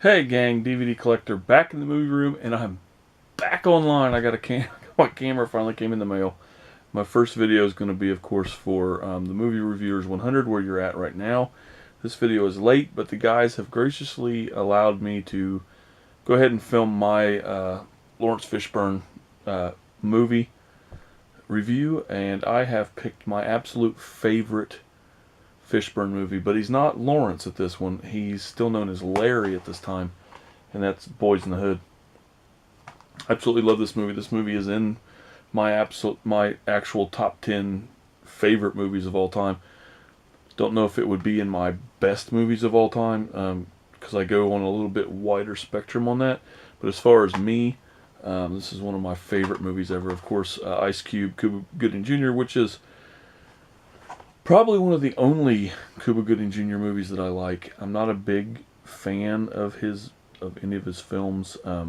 Hey gang, DVD collector back in the movie room, and I'm back online. I got my camera finally came in the mail. My first video is going to be, of course, for the Movie Reviewers 100, where you're at right now. This video is late, but the guys have graciously allowed me to go ahead and film my Lawrence Fishburne movie review, and I have picked my absolute favorite Fishburne movie, but he's not Lawrence at this one. He's still known as Larry at this time, and that's Boys in the Hood. I absolutely love this movie. This movie is in my actual top 10 favorite movies of all time. Don't know if it would be in my best movies of all time, because I go on a little bit wider spectrum on that. But as far as me, this is one of my favorite movies ever. Of course, Ice Cube, Cuba Gooding Jr., which is probably one of the only Cuba Gooding Jr. movies that I like. I'm not a big fan of any of his films. I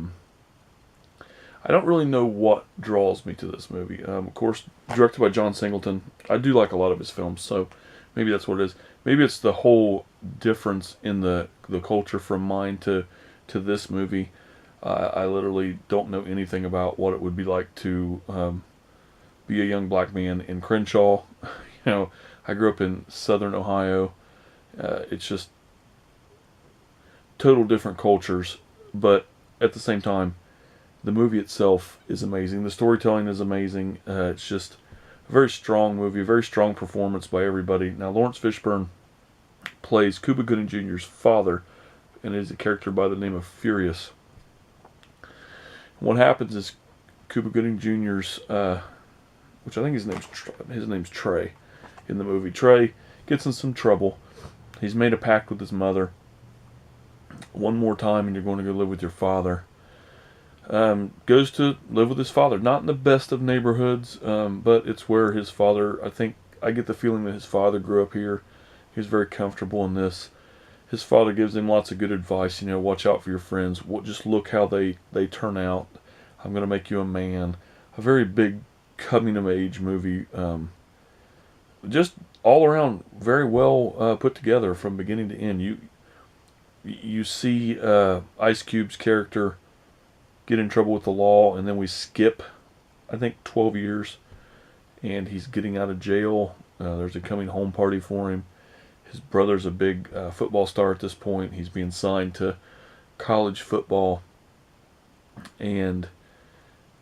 don't really know what draws me to this movie. Of course, directed by John Singleton. I do like a lot of his films, so maybe that's what it is. Maybe it's the whole difference in the culture from mine to this movie. I literally don't know anything about what it would be like to be a young black man in Crenshaw. I grew up in southern Ohio. It's just total different cultures, but at the same time, the movie itself is amazing. The storytelling is amazing. It's just a very strong movie, a very strong performance by everybody. Now, Lawrence Fishburne plays Cuba Gooding Jr.'s father, and is a character by the name of Furious. What happens is Cuba Gooding Jr.'s, which I think his name's Trey in the movie. Trey gets in some trouble. He's made a pact with his mother. One more time and you're going to go live with your father. Goes to live with his father. Not in the best of neighborhoods, but it's where his father, I get the feeling that his father grew up here. He was very comfortable in this. His father gives him lots of good advice. Watch out for your friends. Just look how they turn out. I'm going to make you a man. A very big coming of age movie. Just all around very well put together from beginning to end. You see Ice Cube's character get in trouble with the law, and then we skip, I think, 12 years, and he's getting out of jail. There's a coming home party for him. His brother's a big football star at this point. He's being signed to college football, and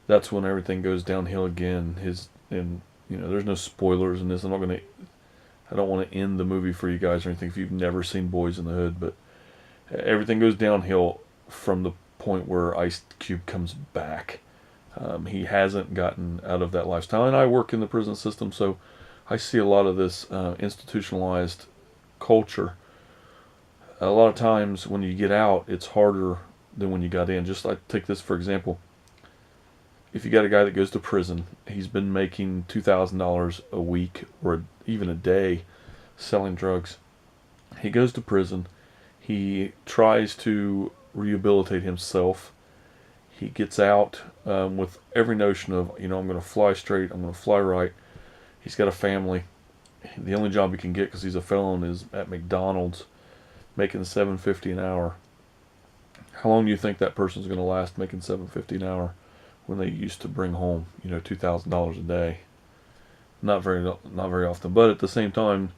that's when everything goes downhill again. There's no spoilers in this. I don't want to end the movie for you guys or anything if you've never seen Boys in the Hood, but everything goes downhill from the point where Ice Cube comes back. He hasn't gotten out of that lifestyle, and I work in the prison system, so I see a lot of this institutionalized culture. A lot of times when you get out, it's harder than when you got in. Just like, take this for example. If you got a guy that goes to prison, he's been making $2,000 a week or even a day selling drugs. He goes to prison. He tries to rehabilitate himself. He gets out with every notion of, I'm going to fly straight, I'm going to fly right. He's got a family. The only job he can get, because he's a felon, is at McDonald's, making $7.50 an hour. How long do you think that person's going to last making $7.50 an hour when they used to bring home, $2,000 a day? Not very often. But at the same time,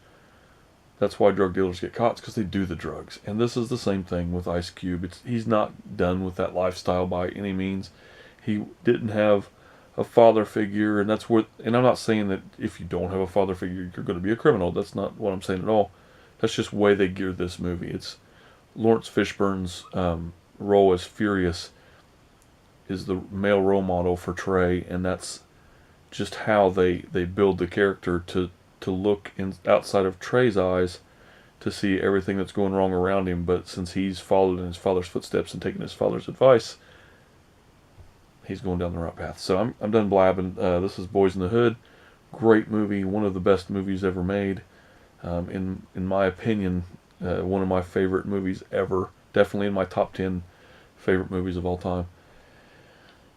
that's why drug dealers get caught, because they do the drugs. And this is the same thing with Ice Cube. He's not done with that lifestyle by any means. He didn't have a father figure, and I'm not saying that if you don't have a father figure, you're going to be a criminal. That's not what I'm saying at all. That's just the way they geared this movie. It's Lawrence Fishburne's role as Furious is the male role model for Trey, and that's just how they build the character to look outside of Trey's eyes to see everything that's going wrong around him. But since he's followed in his father's footsteps and taken his father's advice, he's going down the right path. So I'm done blabbing. This is Boys in the Hood. Great movie, one of the best movies ever made. In my opinion, one of my favorite movies ever. Definitely in my top 10 favorite movies of all time.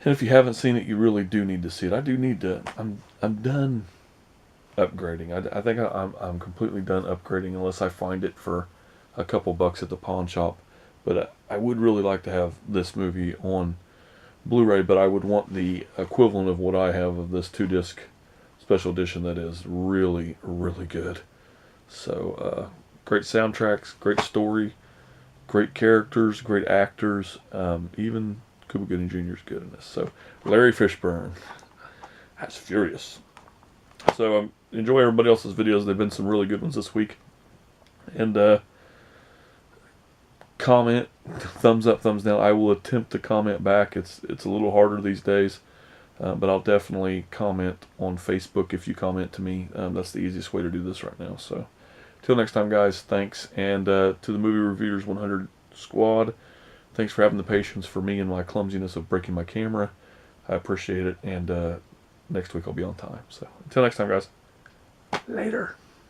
And if you haven't seen it, you really do need to see it. I do need to. I'm done upgrading. I think I'm completely done upgrading unless I find it for a couple bucks at the pawn shop. But I would really like to have this movie on Blu-ray, but I would want the equivalent of what I have of this 2-disc special edition that is really, really good. So, great soundtracks, great story, great characters, great actors. Even Cuba Gooding Jr. is good in this. So, Larry Fishburne. That's furious. So, enjoy everybody else's videos. There have been some really good ones this week. And, comment, thumbs up, thumbs down. I will attempt to comment back. It's a little harder these days. But I'll definitely comment on Facebook if you comment to me. That's the easiest way to do this right now. So, till next time, guys, thanks. And to the Movie Reviewers 100 squad, thanks for having the patience for me and my clumsiness of breaking my camera. I appreciate it. And next week I'll be on time. So, until next time, guys. Later.